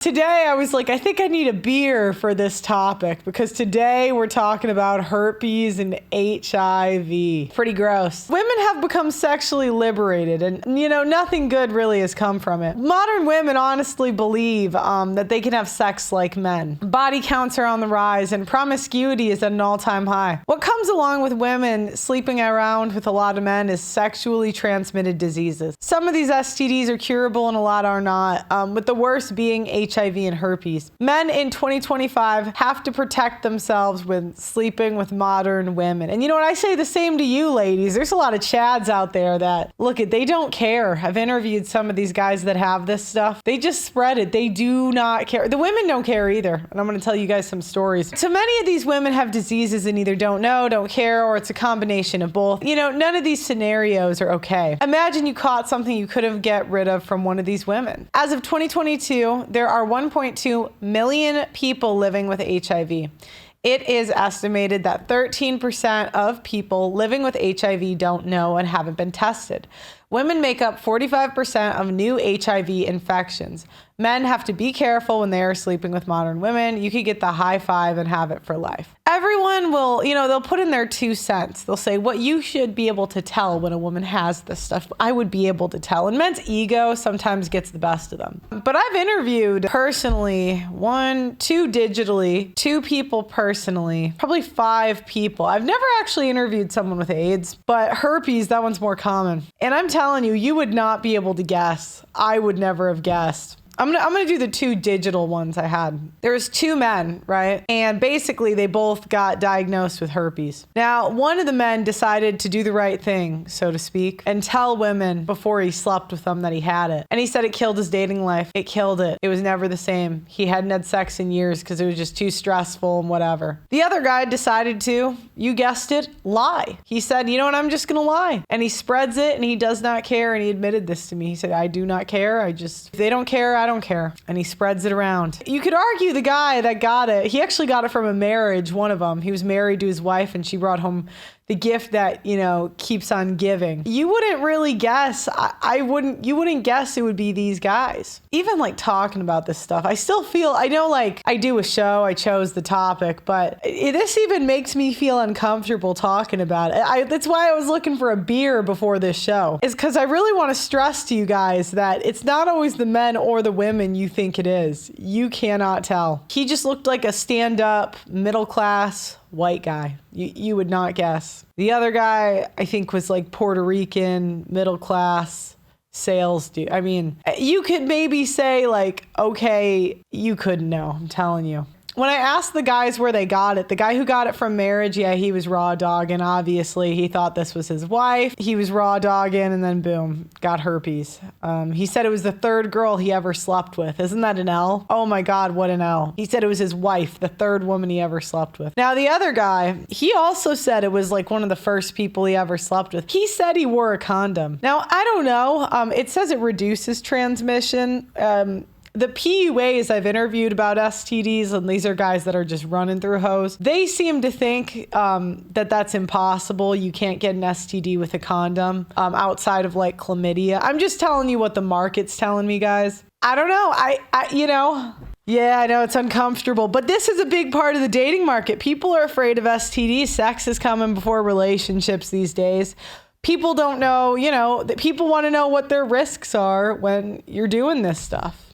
Today, I was like, I think I need a beer for this topic because today we're talking about herpes and HIV. Pretty gross. Women have become sexually liberated and, nothing good really has come from it. Modern women honestly believe that they can have sex like men. Body counts are on the rise and promiscuity is at an all-time high. What comes along with women sleeping around with a lot of men is sexually transmitted diseases. Some of these STDs are curable and a lot are not, with the worst being HIV and herpes. Men in 2025 have to protect themselves when sleeping with modern women. And you know what? I say the same to you ladies. There's a lot of chads out there that, they don't care. I've interviewed some of these guys that have this stuff. They just spread it. They do not care. The women don't care either. And I'm going to tell you guys some stories. So many of these women have diseases and either don't know, don't care, or it's a combination of both. None of these scenarios are okay. Imagine you caught something you could have get rid of from one of these women. As of 2022, there are 1.2 million people living with HIV. It is estimated that 13% of people living with HIV don't know and haven't been tested. Women make up 45% of new HIV infections. Men have to be careful when they are sleeping with modern women. You could get the high five and have it for life. Everyone will, they'll put in their 2 cents. They'll say what you should be able to tell when a woman has this stuff. I would be able to tell. And men's ego sometimes gets the best of them. But I've interviewed personally 1, 2 digitally, 2 people personally, probably 5 people. I've never actually interviewed someone with AIDS, but herpes, that one's more common. And I'm telling you, you would not be able to guess. I would never have guessed. I'm gonna do the 2 digital ones I had. There was 2 men, right? And basically they both got diagnosed with herpes. Now, one of the men decided to do the right thing, so to speak, and tell women before he slept with them that he had it. And he said it killed his dating life. It killed it. It was never the same. He hadn't had sex in years because it was just too stressful and whatever. The other guy decided to, you guessed it, lie. He said, you know what, I'm just gonna lie. And he spreads it and he does not care. And he admitted this to me. He said, I do not care. If they don't care, I don't care. And he spreads it around. You could argue the guy that got it, he actually got it from a marriage, one of them. He was married to his wife and she brought home the gift that, keeps on giving. You wouldn't really guess. You wouldn't guess it would be these guys. Even talking about this stuff, I still feel, I know I do a show, I chose the topic, but this even makes me feel uncomfortable talking about it. That's why I was looking for a beer before this show, is because I really want to stress to you guys that it's not always the men or the women you think it is. You cannot tell. He just looked like a stand-up, middle-class, white guy. You would not guess. The other guy, I think, was Puerto Rican, middle class, sales dude. I mean, you could maybe say okay, you couldn't know. I'm telling you. When I asked the guys where they got it, the guy who got it from marriage, yeah, he was raw dogging. Obviously, he thought this was his wife. He was raw dogging and then boom, got herpes. He said it was the 3rd girl he ever slept with. Isn't that an L? Oh my God, what an L. He said it was his wife, the 3rd woman he ever slept with. Now, the other guy, he also said it was one of the first people he ever slept with. He said he wore a condom. Now, I don't know. It says it reduces transmission. The PUAs I've interviewed about STDs, and these are guys that are just running through hose, they seem to think that that's impossible. You can't get an STD with a condom outside of chlamydia. I'm just telling you what the market's telling me, guys. I don't know. Yeah, I know it's uncomfortable, but this is a big part of the dating market. People are afraid of STDs. Sex is coming before relationships these days. People don't know, that people want to know what their risks are when you're doing this stuff.